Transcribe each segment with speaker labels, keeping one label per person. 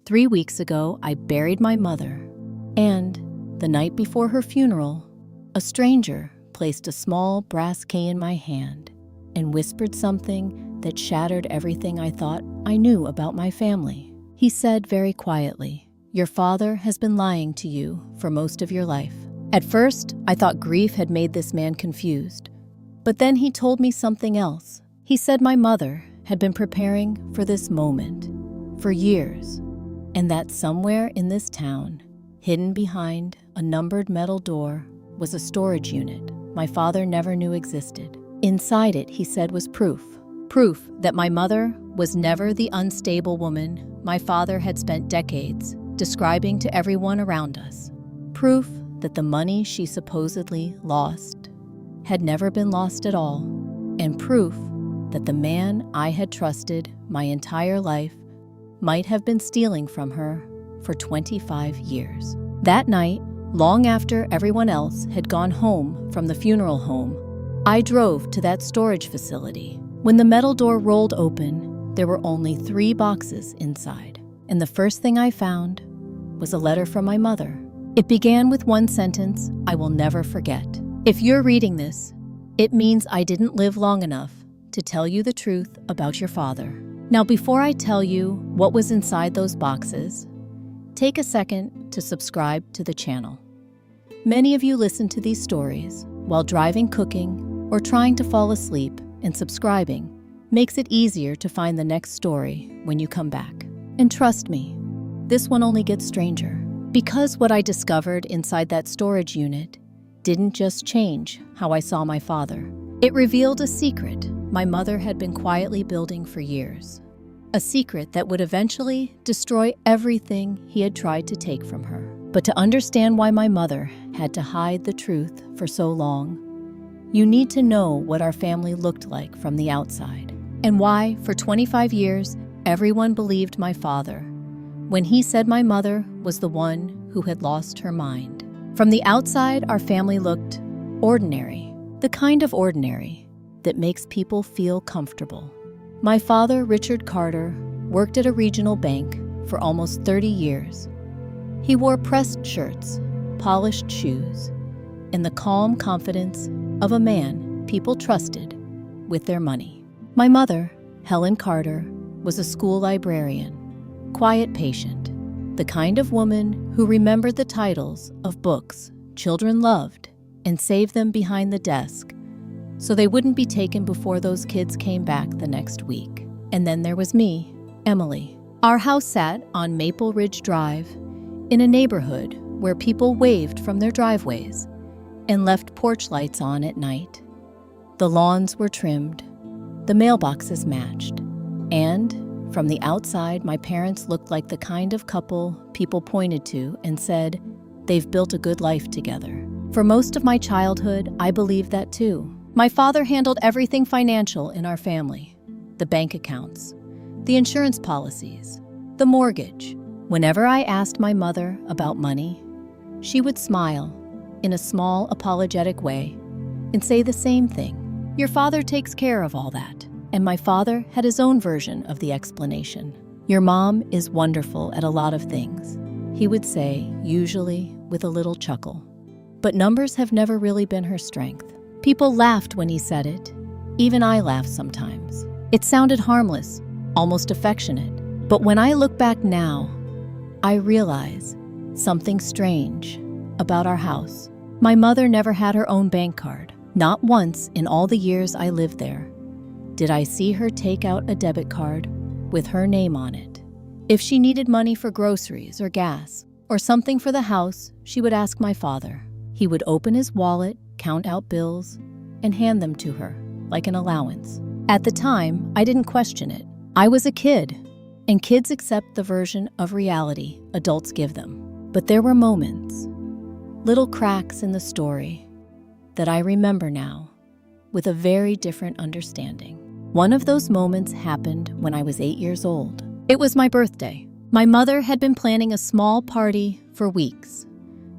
Speaker 1: 3 weeks ago, I buried my mother, and the night before her funeral, a stranger placed a small brass key in my hand and whispered something that shattered everything I thought I knew about my family. He said very quietly, "Your father has been lying to you for most of your life." At first, I thought grief had made this man confused, but then he told me something else. He said my mother had been preparing for this moment for years, and that somewhere in this town, hidden behind a numbered metal door, was a storage unit my father never knew existed. Inside it, he said, was proof that my mother was never the unstable woman my father had spent decades describing to everyone around us. Proof that the money she supposedly lost had never been lost at all, and proof that the man I had trusted my entire life might have been stealing from her for 25 years. That night, long after everyone else had gone home from the funeral home, I drove to that storage facility. When the metal door rolled open, there were only 3 boxes inside, and the first thing I found was a letter from my mother. It began with one sentence I will never forget. "If you're reading this, it means I didn't live long enough to tell you the truth about your father." Now, before I tell you what was inside those boxes, take a second to subscribe to the channel. Many of you listen to these stories while driving, cooking, or trying to fall asleep, and subscribing makes it easier to find the next story when you come back. And trust me, this one only gets stranger, because what I discovered inside that storage unit didn't just change how I saw my father. It revealed a secret my mother had been quietly building for years. A secret that would eventually destroy everything he had tried to take from her. But to understand why my mother had to hide the truth for so long, you need to know what our family looked like from the outside, and why, for 25 years, everyone believed my father when he said my mother was the one who had lost her mind. From the outside, our family looked ordinary, the kind of ordinary that makes people feel comfortable. My father, Richard Carter, worked at a regional bank for almost 30 years. He wore pressed shirts, polished shoes, and the calm confidence of a man people trusted with their money. My mother, Helen Carter, was a school librarian, quiet, patient, the kind of woman who remembered the titles of books children loved and saved them behind the desk so they wouldn't be taken before those kids came back the next week. And then there was me, Emily. Our house sat on Maple Ridge Drive in a neighborhood where people waved from their driveways and left porch lights on at night. The lawns were trimmed, the mailboxes matched, and from the outside, my parents looked like the kind of couple people pointed to and said, "They've built a good life together." For most of my childhood, I believed that too. My father handled everything financial in our family: the bank accounts, the insurance policies, the mortgage. Whenever I asked my mother about money, she would smile in a small, apologetic way and say the same thing. "Your father takes care of all that." And my father had his own version of the explanation. "Your mom is wonderful at a lot of things," he would say, usually with a little chuckle. "But numbers have never really been her strength." People laughed when he said it. Even I laughed sometimes. It sounded harmless, almost affectionate. But when I look back now, I realize something strange about our house. My mother never had her own bank card. Not once in all the years I lived there did I see her take out a debit card with her name on it. If she needed money for groceries or gas or something for the house, she would ask my father. He would open his wallet, count out bills, and hand them to her like an allowance. At the time, I didn't question it. I was a kid, and kids accept the version of reality adults give them. But there were moments, little cracks in the story, that I remember now with a very different understanding. One of those moments happened when I was 8 years old. It was my birthday. My mother had been planning a small party for weeks.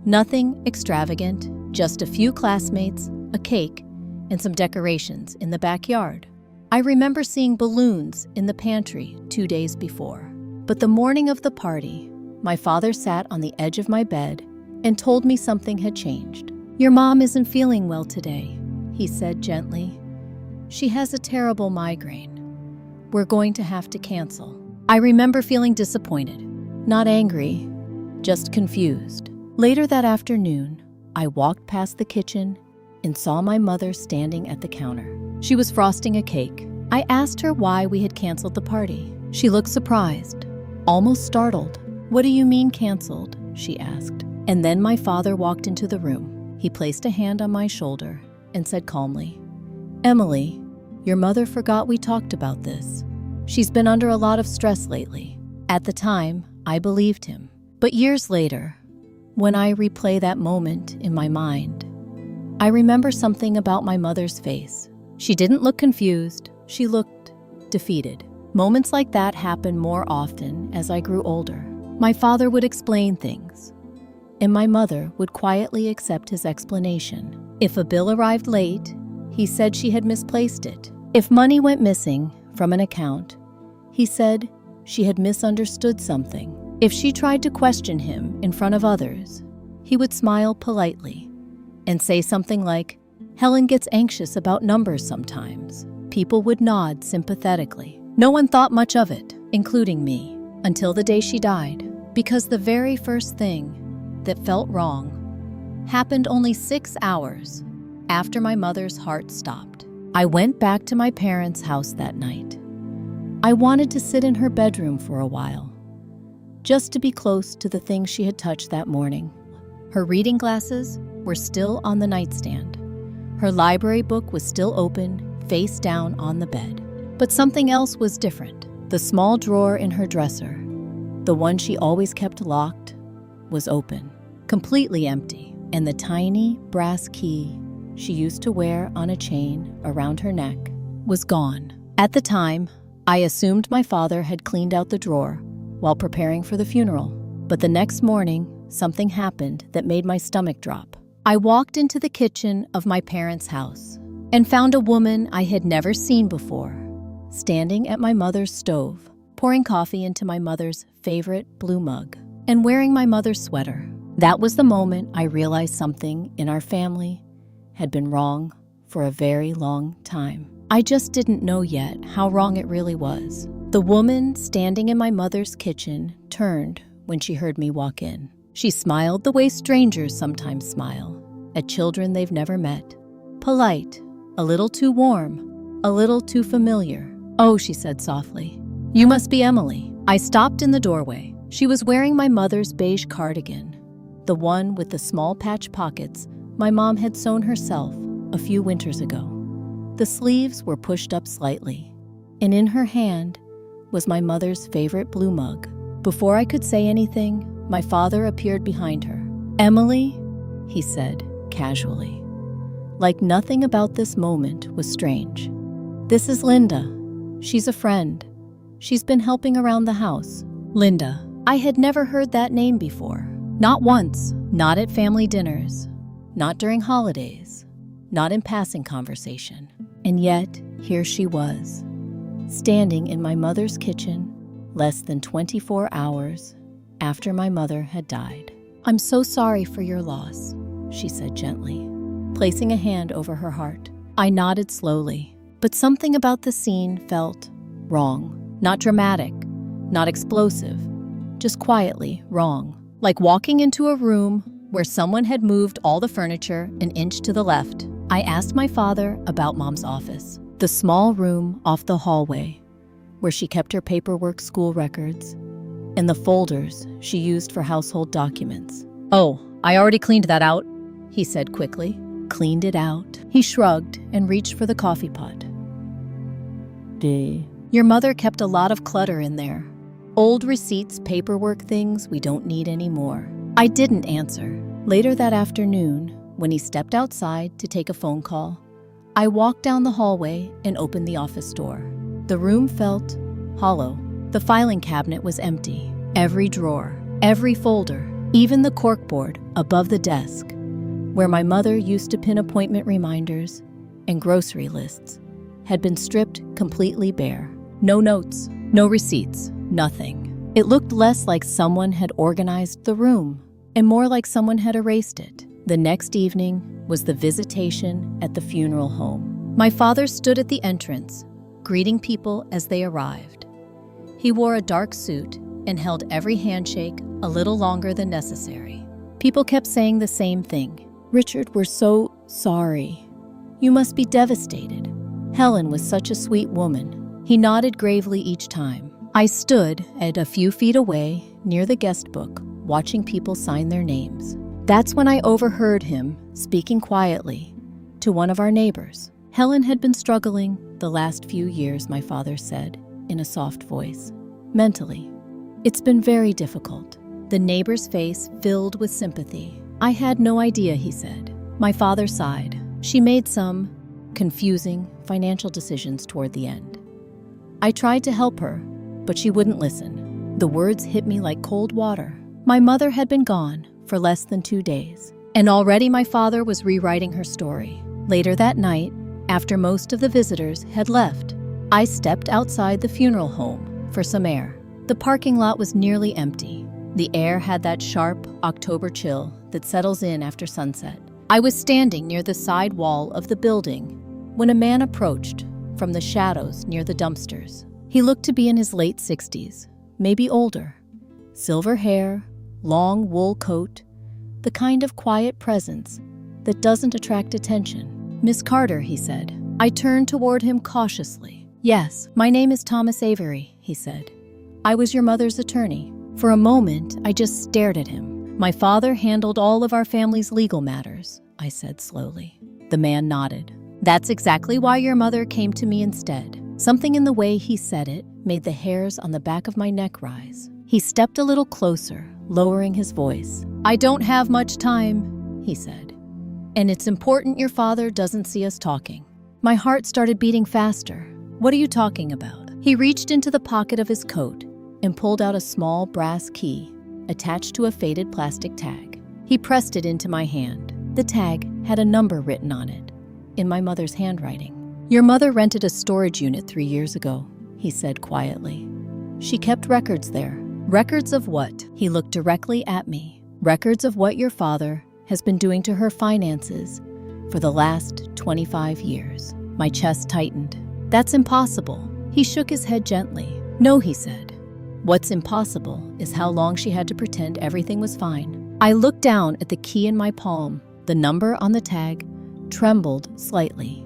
Speaker 1: Nothing extravagant, just a few classmates, a cake, and some decorations in the backyard. I remember seeing balloons in the pantry 2 days before. But the morning of the party, my father sat on the edge of my bed and told me something had changed. "Your mom isn't feeling well today," he said gently. "She has a terrible migraine. We're going to have to cancel." I remember feeling disappointed, not angry, just confused. Later that afternoon, I walked past the kitchen and saw my mother standing at the counter. She was frosting a cake. I asked her why we had canceled the party. She looked surprised, almost startled. "What do you mean canceled?" she asked. And then my father walked into the room. He placed a hand on my shoulder and said calmly, "Emily, your mother forgot we talked about this. She's been under a lot of stress lately." At the time, I believed him. But years later, when I replay that moment in my mind, I remember something about my mother's face. She didn't look confused. She looked defeated. Moments like that happened more often as I grew older. My father would explain things, and my mother would quietly accept his explanation. If a bill arrived late, he said she had misplaced it. If money went missing from an account, he said she had misunderstood something. If she tried to question him in front of others, he would smile politely and say something like, "Helen gets anxious about numbers sometimes." People would nod sympathetically. No one thought much of it, including me, until the day she died, because the very first thing that felt wrong happened only 6 hours after my mother's heart stopped. I went back to my parents' house that night. I wanted to sit in her bedroom for a while, just to be close to the things she had touched that morning. Her reading glasses were still on the nightstand. Her library book was still open, face down on the bed. But something else was different. The small drawer in her dresser, the one she always kept locked, was open, completely empty, and the tiny brass key she used to wear on a chain around her neck was gone. At the time, I assumed my father had cleaned out the drawer while preparing for the funeral. But the next morning, something happened that made my stomach drop. I walked into the kitchen of my parents' house and found a woman I had never seen before, standing at my mother's stove, pouring coffee into my mother's favorite blue mug, and wearing my mother's sweater. That was the moment I realized something in our family had been wrong for a very long time. I just didn't know yet how wrong it really was. The woman standing in my mother's kitchen turned when she heard me walk in. She smiled the way strangers sometimes smile at children they've never met. Polite, a little too warm, a little too familiar. "Oh," she said softly, "you must be Emily." I stopped in the doorway. She was wearing my mother's beige cardigan, the one with the small patch pockets my mom had sewn herself a few winters ago. The sleeves were pushed up slightly, and in her hand was my mother's favorite blue mug. Before I could say anything, my father appeared behind her. "Emily," he said casually, like nothing about this moment was strange. "This is Linda. She's a friend. She's been helping around the house." Linda. I had never heard that name before. Not once, not at family dinners, not during holidays, not in passing conversation. And yet, here she was, standing in my mother's kitchen less than 24 hours after my mother had died. "I'm so sorry for your loss," she said gently, placing a hand over her heart. I nodded slowly, but something about the scene felt wrong. Not dramatic, not explosive, just quietly wrong. Like walking into a room where someone had moved all the furniture an inch to the left. I asked my father about Mom's office, the small room off the hallway where she kept her paperwork, school records, and the folders she used for household documents. "Oh, I already cleaned that out," he said quickly. Cleaned it out. He shrugged and reached for the coffee pot. "Your mother kept a lot of clutter in there. Old receipts, paperwork, things we don't need anymore." I didn't answer. Later that afternoon, when he stepped outside to take a phone call, I walked down the hallway and opened the office door. The room felt hollow. The filing cabinet was empty. Every drawer, every folder, even the corkboard above the desk, where my mother used to pin appointment reminders and grocery lists, had been stripped completely bare. No notes, no receipts, nothing. It looked less like someone had organized the room and more like someone had erased it. The next evening was the visitation at the funeral home. My father stood at the entrance, greeting people as they arrived. He wore a dark suit and held every handshake a little longer than necessary. People kept saying the same thing. "Richard, we're so sorry. You must be devastated. Helen was such a sweet woman." He nodded gravely each time. I stood at a few feet away near the guest book, watching people sign their names. That's when I overheard him speaking quietly to one of our neighbors. Helen had been struggling the last few years, my father said in a soft voice. Mentally. It's been very difficult. The neighbor's face filled with sympathy. I had no idea, he said. My father sighed. She made some confusing financial decisions toward the end. I tried to help her, but she wouldn't listen. The words hit me like cold water. My mother had been gone for less than 2 days, and already my father was rewriting her story. Later that night, after most of the visitors had left, I stepped outside the funeral home for some air. The parking lot was nearly empty. The air had that sharp October chill that settles in after sunset. I was standing near the side wall of the building when a man approached from the shadows near the dumpsters. He looked to be in his late 60s, maybe older. Silver hair, long wool coat, the kind of quiet presence that doesn't attract attention. "Miss Carter," he said. I turned toward him cautiously. "Yes, my name is Thomas Avery," he said. "I was your mother's attorney." For a moment, I just stared at him. "My father handled all of our family's legal matters," I said slowly. The man nodded. "That's exactly why your mother came to me instead." Something in the way he said it made the hairs on the back of my neck rise. He stepped a little closer, lowering his voice. "I don't have much time," he said. "And it's important your father doesn't see us talking." My heart started beating faster. "What are you talking about?" He reached into the pocket of his coat and pulled out a small brass key attached to a faded plastic tag. He pressed it into my hand. The tag had a number written on it, in my mother's handwriting. "Your mother rented a storage unit 3 years ago," he said quietly. "She kept records there." "Records of what?" He looked directly at me. "Records of what your father has been doing to her finances for the last 25 years. My chest tightened. "That's impossible." He shook his head gently. "No," he said. "What's impossible is how long she had to pretend everything was fine." I looked down at the key in my palm. The number on the tag trembled slightly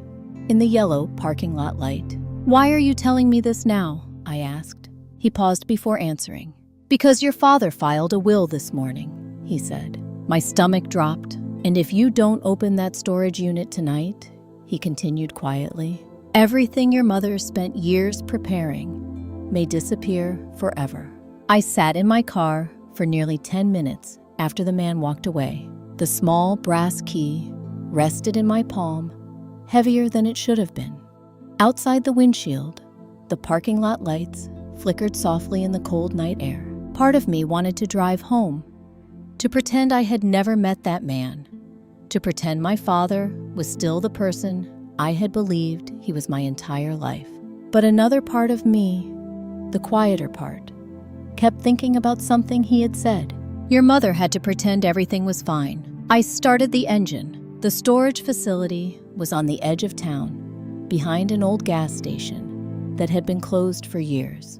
Speaker 1: in the yellow parking lot light. "Why are you telling me this now?" I asked. He paused before answering. "Because your father filed a will this morning," he said. My stomach dropped. "And if you don't open that storage unit tonight," he continued quietly, "everything your mother spent years preparing may disappear forever." I sat in my car for nearly 10 minutes after the man walked away. The small brass key rested in my palm, heavier than it should have been. Outside the windshield, the parking lot lights flickered softly in the cold night air. Part of me wanted to drive home, to pretend I had never met that man, to pretend my father was still the person I had believed he was my entire life. But another part of me, the quieter part, kept thinking about something he had said. "Your mother had to pretend everything was fine." I started the engine. The storage facility was on the edge of town, behind an old gas station that had been closed for years.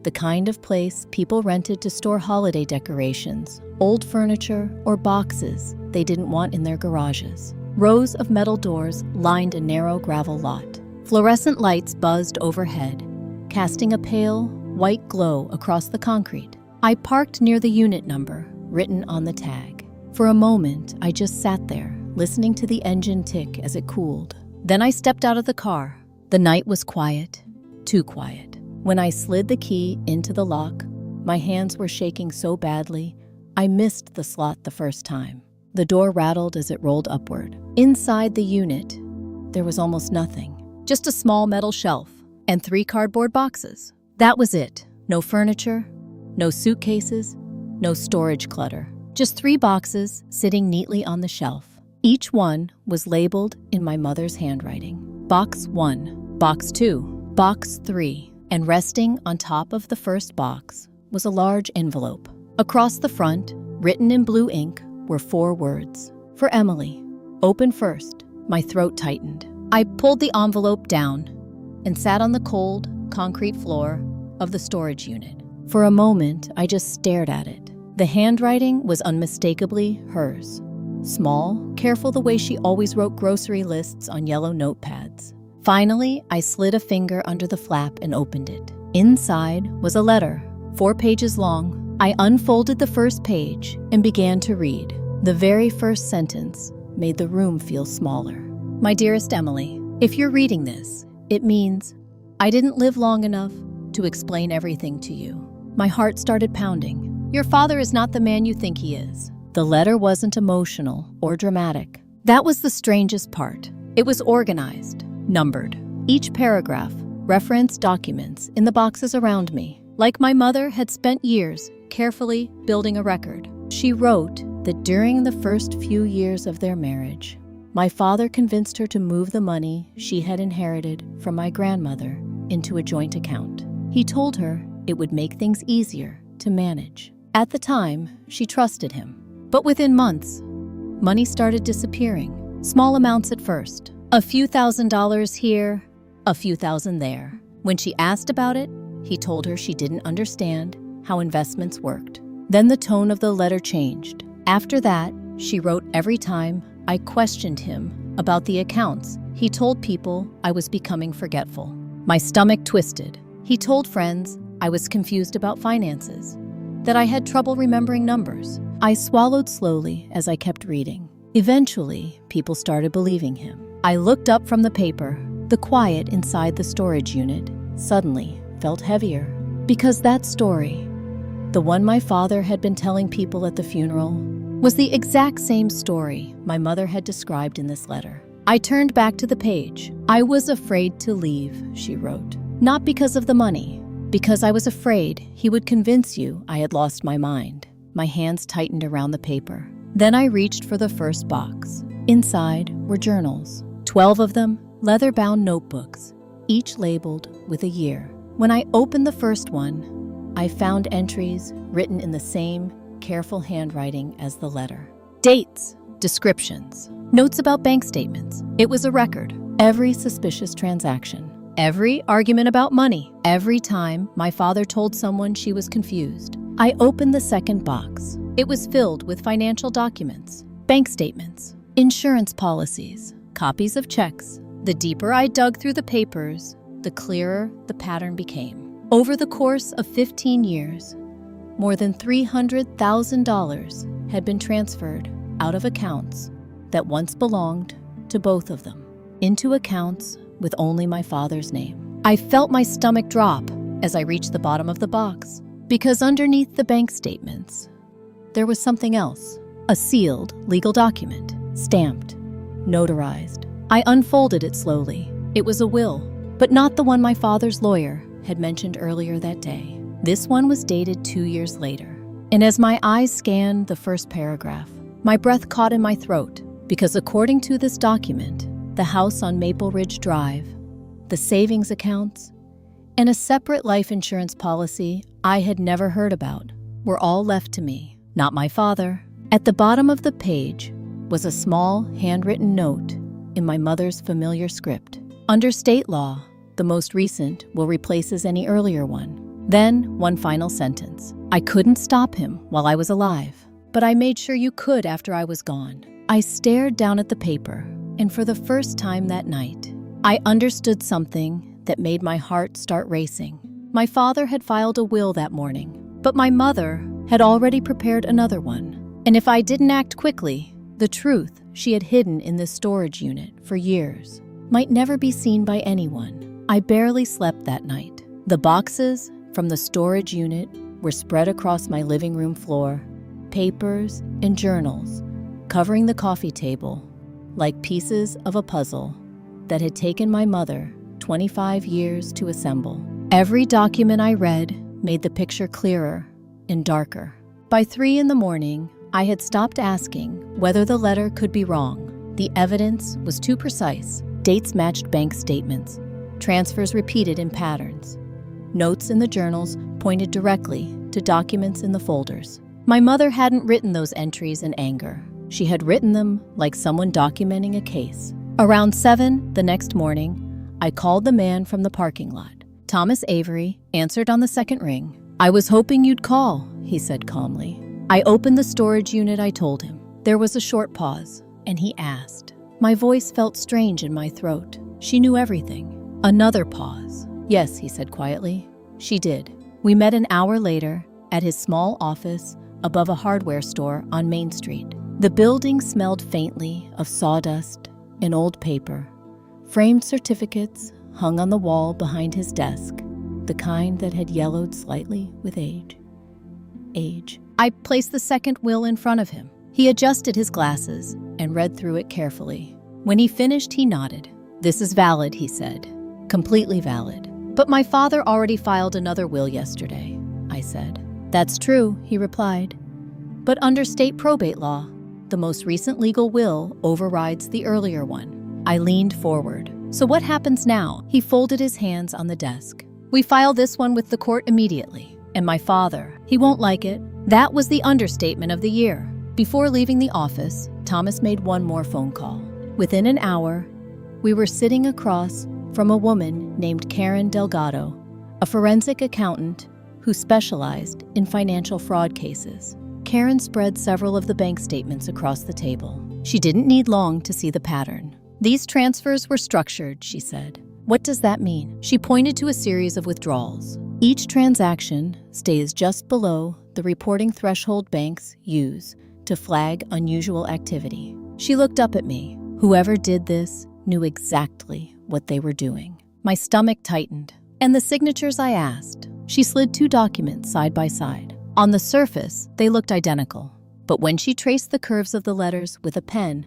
Speaker 1: The kind of place people rented to store holiday decorations, old furniture, or boxes they didn't want in their garages. Rows of metal doors lined a narrow gravel lot. Fluorescent lights buzzed overhead, casting a pale, white glow across the concrete. I parked near the unit number written on the tag. For a moment, I just sat there, listening to the engine tick as it cooled. Then I stepped out of the car. The night was quiet, too quiet. When I slid the key into the lock, my hands were shaking so badly, I missed the slot the first time. The door rattled as it rolled upward. Inside the unit, there was almost nothing. Just a small metal shelf and 3 cardboard boxes. That was it. No furniture, no suitcases, no storage clutter. Just 3 boxes sitting neatly on the shelf. Each one was labeled in my mother's handwriting. Box 1, Box 2, Box 3, and resting on top of the first box was a large envelope. Across the front, written in blue ink, were 4 words. For Emily. Open first. My throat tightened. I pulled the envelope down and sat on the cold, concrete floor of the storage unit. For a moment, I just stared at it. The handwriting was unmistakably hers. Small, careful the way she always wrote grocery lists on yellow notepads. Finally, I slid a finger under the flap and opened it. Inside was a letter, 4 pages long. I unfolded the first page and began to read. The very first sentence made the room feel smaller. My dearest Emily, if you're reading this, it means I didn't live long enough to explain everything to you. My heart started pounding. Your father is not the man you think he is. The letter wasn't emotional or dramatic. That was the strangest part. It was organized, numbered. Each paragraph referenced documents in the boxes around me, like my mother had spent years carefully building a record. She wrote that during the first few years of their marriage, my father convinced her to move the money she had inherited from my grandmother into a joint account. He told her it would make things easier to manage. At the time, she trusted him. But within months, money started disappearing. Small amounts at first. A few $1,000s here, a few thousand there. When she asked about it, he told her she didn't understand how investments worked. Then the tone of the letter changed. After that, she wrote every time I questioned him about the accounts. He told people I was becoming forgetful. My stomach twisted. He told friends I was confused about finances, that I had trouble remembering numbers. I swallowed slowly as I kept reading. Eventually, people started believing him. I looked up from the paper. The quiet inside the storage unit suddenly felt heavier. Because that story, the one my father had been telling people at the funeral, was the exact same story my mother had described in this letter. I turned back to the page. I was afraid to leave, she wrote. Not because of the money, because I was afraid he would convince you I had lost my mind. My hands tightened around the paper. Then I reached for the first box. Inside were journals, 12 of them, leather-bound notebooks, each labeled with a year. When I opened the first one, I found entries written in the same careful handwriting as the letter. Dates, descriptions, notes about bank statements. It was a record. Every suspicious transaction, every argument about money, every time my father told someone she was confused. I opened the second box. It was filled with financial documents, bank statements, insurance policies, copies of checks. The deeper I dug through the papers, the clearer the pattern became. Over the course of 15 years, more than $300,000 had been transferred out of accounts that once belonged to both of them into accounts with only my father's name. I felt my stomach drop as I reached the bottom of the box, because underneath the bank statements, there was something else, a sealed legal document, stamped, notarized. I unfolded it slowly. It was a will, but not the one my father's lawyer had mentioned earlier that day. This one was dated 2 years later. And as my eyes scanned the first paragraph, my breath caught in my throat, because according to this document, the house on Maple Ridge Drive, the savings accounts, and a separate life insurance policy I had never heard about were all left to me, not my father. At the bottom of the page was a small handwritten note in my mother's familiar script. Under state law, the most recent will replace any earlier one. Then one final sentence. I couldn't stop him while I was alive, but I made sure you could after I was gone. I stared down at the paper, and for the first time that night, I understood something that made my heart start racing. My father had filed a will that morning, but my mother had already prepared another one. And if I didn't act quickly, the truth she had hidden in this storage unit for years might never be seen by anyone. I barely slept that night. The boxes from the storage unit were spread across my living room floor, papers and journals covering the coffee table like pieces of a puzzle that had taken my mother 25 years to assemble. Every document I read made the picture clearer and darker. By 3 a.m, I had stopped asking whether the letter could be wrong. The evidence was too precise. Dates matched bank statements, transfers repeated in patterns. Notes in the journals pointed directly to documents in the folders. My mother hadn't written those entries in anger. She had written them like someone documenting a case. Around 7 the next morning, I called the man from the parking lot. Thomas Avery answered on the second ring. "I was hoping you'd call," he said calmly. I opened the storage unit, I told him. There was a short pause, and he asked. My voice felt strange in my throat. She knew everything. Another pause. "Yes," he said quietly. She did. We met an hour later at his small office above a hardware store on Main Street. The building smelled faintly of sawdust and old paper. Framed certificates hung on the wall behind his desk, the kind that had yellowed slightly with age. I placed the second will in front of him. He adjusted his glasses and read through it carefully. When he finished, he nodded. "This is valid," he said. "Completely valid." "But my father already filed another will yesterday," I said. "That's true," he replied. "But under state probate law, the most recent legal will overrides the earlier one." I leaned forward. "So what happens now?" He folded his hands on the desk. "We file this one with the court immediately. And my father, he won't like it." That was the understatement of the year. Before leaving the office, Thomas made one more phone call. Within an hour, we were sitting across from a woman named Karen Delgado, a forensic accountant who specialized in financial fraud cases. Karen spread several of the bank statements across the table. She didn't need long to see the pattern. "These transfers were structured," she said. "What does that mean?" She pointed to a series of withdrawals. Each transaction stays just below the reporting threshold banks use to flag unusual activity. She looked up at me. Whoever did this knew exactly what they were doing. My stomach tightened. "And the signatures?" I asked. She slid 2 documents side by side. On the surface, they looked identical. But when she traced the curves of the letters with a pen,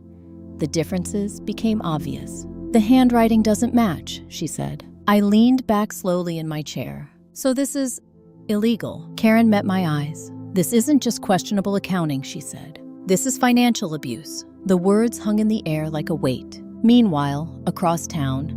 Speaker 1: the differences became obvious. "The handwriting doesn't match," she said. I leaned back slowly in my chair. "So this is illegal." Karen met my eyes. "This isn't just questionable accounting," she said. "This is financial abuse." The words hung in the air like a weight. Meanwhile, across town,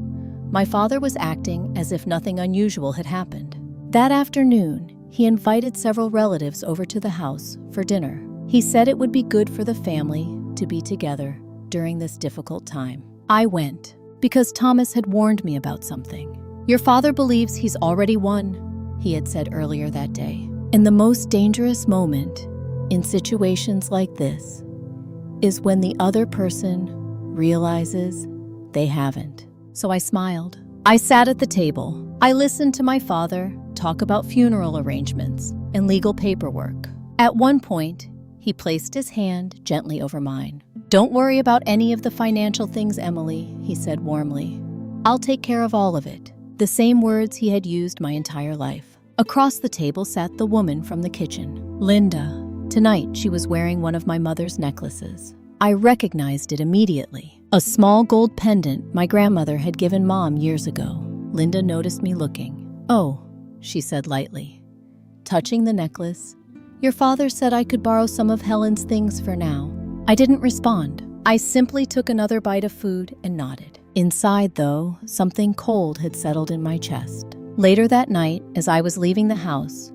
Speaker 1: my father was acting as if nothing unusual had happened. That afternoon, he invited several relatives over to the house for dinner. He said it would be good for the family to be together during this difficult time. I went because Thomas had warned me about something. "Your father believes he's already won," he had said earlier that day. And the most dangerous moment in situations like this is when the other person realizes they haven't. So I smiled. I sat at the table. I listened to my father talk about funeral arrangements and legal paperwork. At one point, he placed his hand gently over mine. "Don't worry about any of the financial things, Emily," he said warmly. "I'll take care of all of it." The same words he had used my entire life. Across the table sat the woman from the kitchen, Linda. Tonight, she was wearing one of my mother's necklaces. I recognized it immediately. A small gold pendant my grandmother had given Mom years ago. Linda noticed me looking. "Oh," she said lightly, touching the necklace. "Your father said I could borrow some of Helen's things for now." I didn't respond. I simply took another bite of food and nodded. Inside, though, something cold had settled in my chest. Later that night, as I was leaving the house,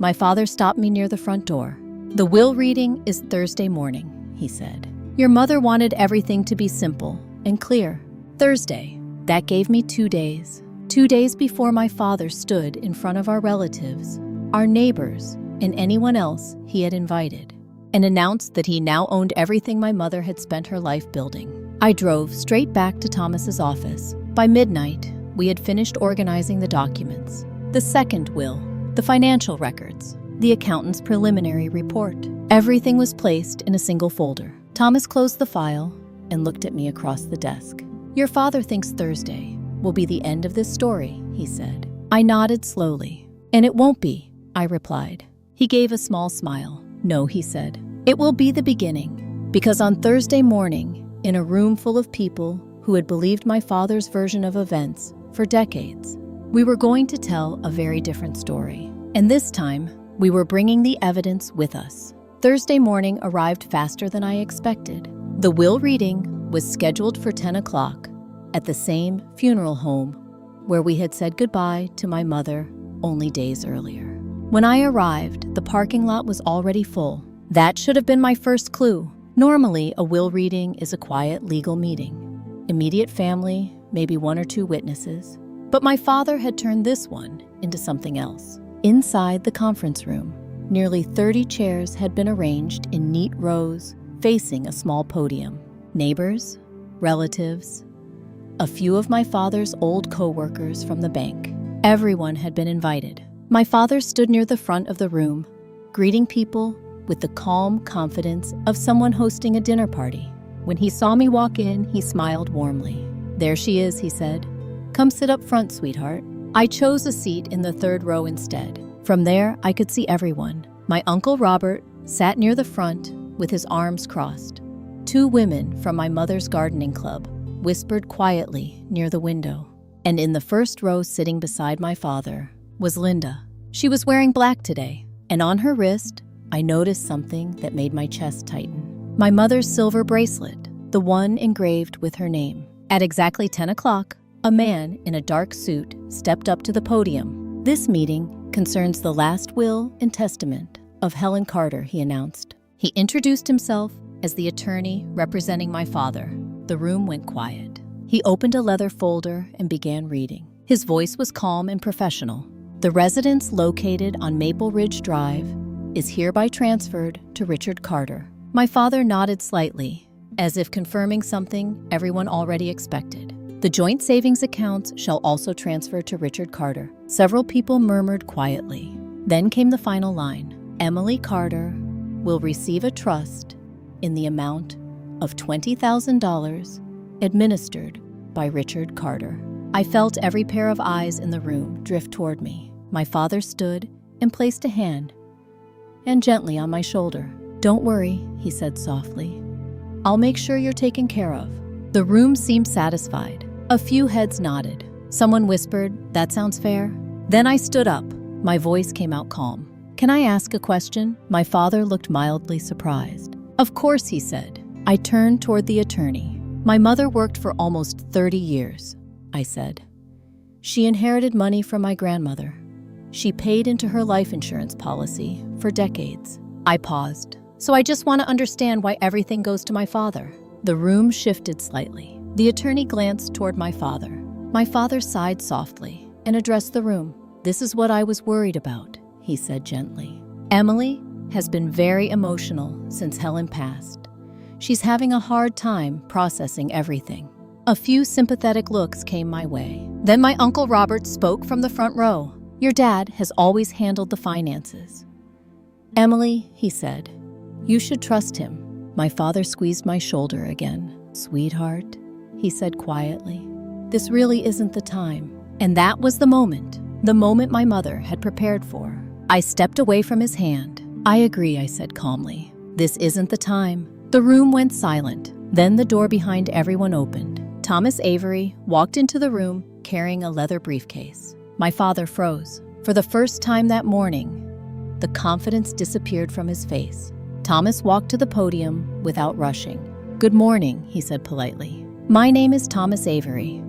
Speaker 1: my father stopped me near the front door. "The will reading is Thursday morning," he said. "Your mother wanted everything to be simple and clear." Thursday. That gave me 2 days. 2 days before my father stood in front of our relatives, our neighbors, and anyone else he had invited, and announced that he now owned everything my mother had spent her life building. I drove straight back to Thomas's office. By midnight, we had finished organizing the documents. The second will, the financial records, the accountant's preliminary report. Everything was placed in a single folder. Thomas closed the file and looked at me across the desk. "Your father thinks Thursday will be the end of this story," he said. I nodded slowly. "And it won't be," I replied. He gave a small smile. "No," he said. "It will be the beginning. Because on Thursday morning, in a room full of people who had believed my father's version of events for decades, we were going to tell a very different story. And this time, we were bringing the evidence with us." Thursday morning arrived faster than I expected. The will reading was scheduled for 10 o'clock at the same funeral home where we had said goodbye to my mother only days earlier. When I arrived, the parking lot was already full. That should have been my first clue. Normally, a will reading is a quiet legal meeting. Immediate family, maybe 1 or 2 witnesses. But my father had turned this one into something else. Inside the conference room, nearly 30 chairs had been arranged in neat rows facing a small podium. Neighbors, relatives, a few of my father's old co-workers from the bank. Everyone had been invited. My father stood near the front of the room, greeting people with the calm confidence of someone hosting a dinner party. When he saw me walk in, he smiled warmly. "There she is," he said. "Come sit up front, sweetheart." I chose a seat in the 3rd row instead. From there, I could see everyone. My Uncle Robert sat near the front with his arms crossed. 2 women from my mother's gardening club whispered quietly near the window. And in the 1st row, sitting beside my father, was Linda. She was wearing black today, and on her wrist, I noticed something that made my chest tighten. My mother's silver bracelet, the one engraved with her name. At exactly 10 o'clock, a man in a dark suit stepped up to the podium. "This meeting concerns the last will and testament of Helen Carter," he announced. He introduced himself as the attorney representing my father. The room went quiet. He opened a leather folder and began reading. His voice was calm and professional. "The residence located on Maple Ridge Drive is hereby transferred to Richard Carter." My father nodded slightly, as if confirming something everyone already expected. "The joint savings accounts shall also transfer to Richard Carter." Several people murmured quietly. Then came the final line. "Emily Carter will receive a trust in the amount of $20,000 administered by Richard Carter." I felt every pair of eyes in the room drift toward me. My father stood and placed a hand and gently on my shoulder. "Don't worry," he said softly. "I'll make sure you're taken care of." The room seemed satisfied. A few heads nodded. Someone whispered, "That sounds fair." Then I stood up. My voice came out calm. "Can I ask a question?" My father looked mildly surprised. "Of course," he said. I turned toward the attorney. "My mother worked for almost 30 years, I said. "She inherited money from my grandmother. She paid into her life insurance policy for decades." I paused. "So I just want to understand why everything goes to my father." The room shifted slightly. The attorney glanced toward my father. My father sighed softly and addressed the room. "This is what I was worried about," he said gently. "Emily has been very emotional since Helen passed. She's having a hard time processing everything." A few sympathetic looks came my way. Then my Uncle Robert spoke from the front row. "Your dad has always handled the finances. Emily," he said, "you should trust him." My father squeezed my shoulder again. "Sweetheart," he said quietly, "this really isn't the time." And that was the moment my mother had prepared for. I stepped away from his hand. "I agree," I said calmly. "This isn't the time." The room went silent. Then the door behind everyone opened. Thomas Avery walked into the room carrying a leather briefcase. My father froze. For the first time that morning, the confidence disappeared from his face. Thomas walked to the podium without rushing. "Good morning," he said politely. "My name is Thomas Avery.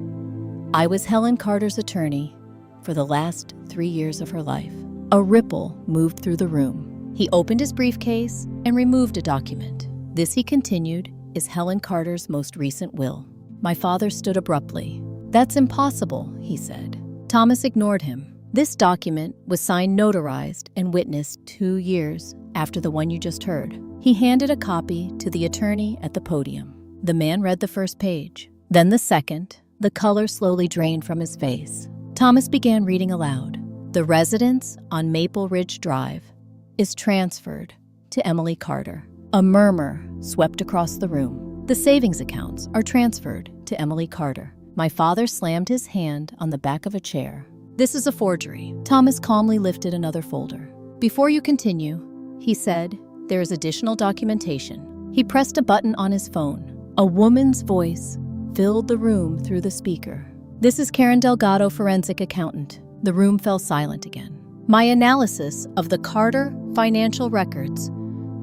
Speaker 1: I was Helen Carter's attorney for the last 3 years of her life." A ripple moved through the room. He opened his briefcase and removed a document. "This," he continued, "is Helen Carter's most recent will." My father stood abruptly. "That's impossible," he said. Thomas ignored him. "This document was signed, notarized, and witnessed 2 years after the one you just heard." He handed a copy to the attorney at the podium. The man read the first page, then the second. The color slowly drained from his face. Thomas began reading aloud. "The residence on Maple Ridge Drive is transferred to Emily Carter." A murmur swept across the room. "The savings accounts are transferred to Emily Carter." My father slammed his hand on the back of a chair. "This is a forgery." Thomas calmly lifted another folder. "Before you continue," he said, "there is additional documentation." He pressed a button on his phone. A woman's voice filled the room through the speaker. "This is Karen Delgado, forensic accountant." The room fell silent again. "My analysis of the Carter financial records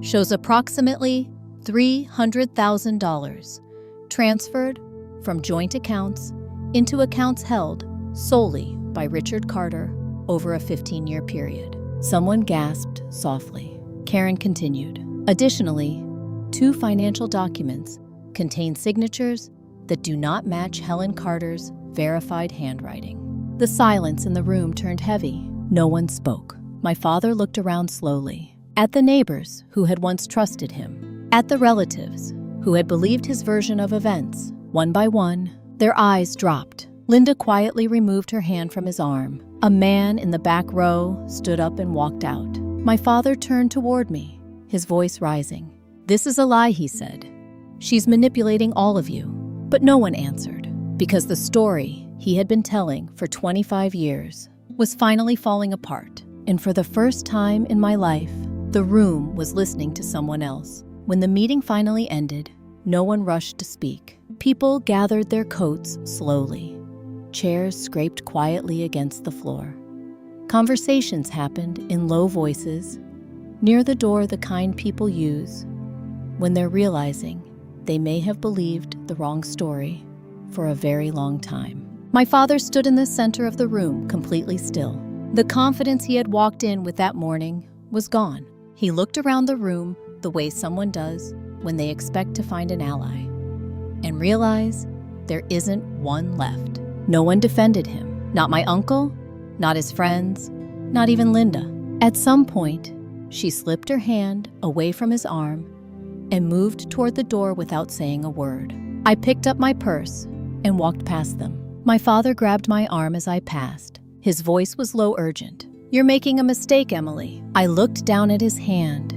Speaker 1: shows approximately $300,000 transferred from joint accounts into accounts held solely by Richard Carter over a 15-year period. Someone gasped softly. Karen continued. Additionally, 2 financial documents contain signatures that do not match Helen Carter's verified handwriting. The silence in the room turned heavy. No one spoke. My father looked around slowly. At the neighbors who had once trusted him. At the relatives who had believed his version of events. One by one, their eyes dropped. Linda quietly removed her hand from his arm. A man in the back row stood up and walked out. My father turned toward me, his voice rising. "This is a lie," he said. "She's manipulating all of you." But no one answered, because the story he had been telling for 25 years was finally falling apart. And for the first time in my life, the room was listening to someone else. When the meeting finally ended, no one rushed to speak. People gathered their coats slowly. Chairs scraped quietly against the floor. Conversations happened in low voices, near the door the kind people use when they're realizing they may have believed the wrong story for a very long time. My father stood in the center of the room, completely still. The confidence he had walked in with that morning was gone. He looked around the room the way someone does when they expect to find an ally, and realized there isn't one left. No one defended him. Not my uncle, not his friends, not even Linda. At some point, she slipped her hand away from his arm and moved toward the door without saying a word. I picked up my purse and walked past them. My father grabbed my arm as I passed. His voice was low, urgent. "You're making a mistake, Emily." I looked down at his hand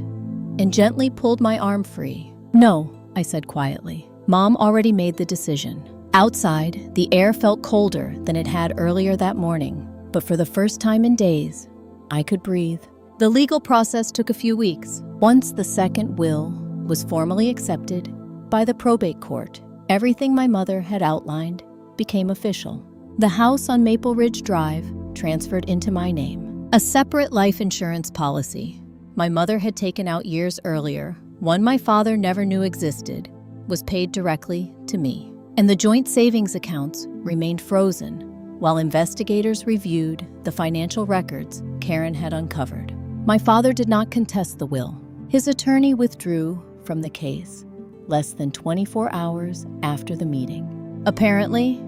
Speaker 1: and gently pulled my arm free. "No," I said quietly. "Mom already made the decision." Outside, the air felt colder than it had earlier that morning, but for the first time in days, I could breathe. The legal process took a few weeks. Once the second will was formally accepted by the probate court, everything my mother had outlined became official. The house on Maple Ridge Drive transferred into my name. A separate life insurance policy my mother had taken out years earlier, one my father never knew existed, was paid directly to me. And the joint savings accounts remained frozen while investigators reviewed the financial records Karen had uncovered. My father did not contest the will. His attorney withdrew from the case less than 24 hours after the meeting. Apparently,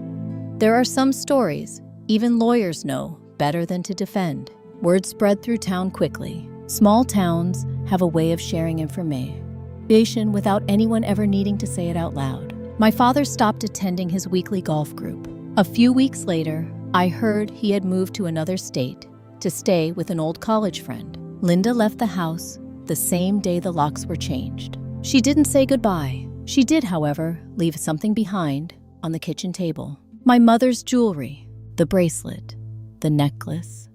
Speaker 1: there are some stories even lawyers know better than to defend. Word spread through town quickly. Small towns have a way of sharing information without anyone ever needing to say it out loud. My father stopped attending his weekly golf group. A few weeks later, I heard he had moved to another state to stay with an old college friend. Linda left the house the same day the locks were changed. She didn't say goodbye. She did, however, leave something behind on the kitchen table. My mother's jewelry, the bracelet, the necklace,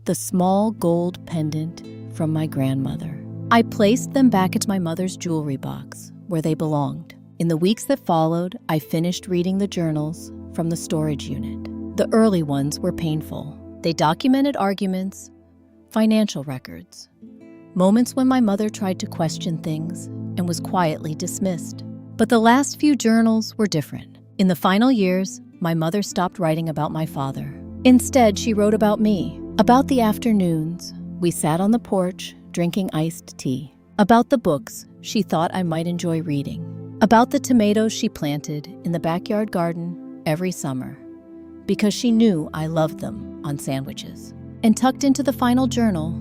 Speaker 1: the small gold pendant from my grandmother. I placed them back into my mother's jewelry box where they belonged. In the weeks that followed, I finished reading the journals from the storage unit. The early ones were painful. They documented arguments, financial records, moments when my mother tried to question things and was quietly dismissed. But the last few journals were different. In the final years, my mother stopped writing about my father. Instead, she wrote about me, about the afternoons we sat on the porch drinking iced tea, about the books she thought I might enjoy reading, about the tomatoes she planted in the backyard garden every summer, because she knew I loved them on sandwiches. And tucked into the final journal,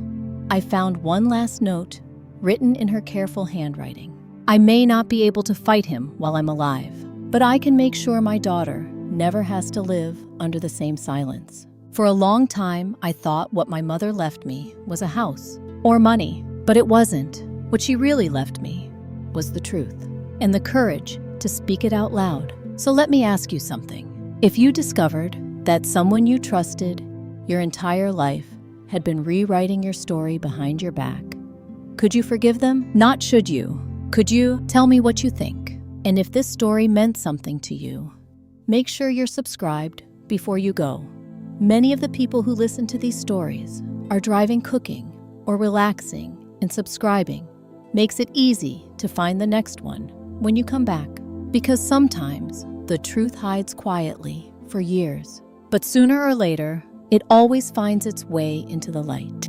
Speaker 1: I found one last note written in her careful handwriting. "I may not be able to fight him while I'm alive, but I can make sure my daughter never has to live under the same silence." For a long time, I thought what my mother left me was a house or money, but it wasn't. What she really left me was the truth and the courage to speak it out loud. So let me ask you something. If you discovered that someone you trusted your entire life had been rewriting your story behind your back, could you forgive them? Not should you. Could you? Tell me what you think. And if this story meant something to you, make sure you're subscribed before you go. Many of the people who listen to these stories are driving, cooking, or relaxing, and subscribing makes it easy to find the next one when you come back. Because sometimes the truth hides quietly for years, but sooner or later, it always finds its way into the light.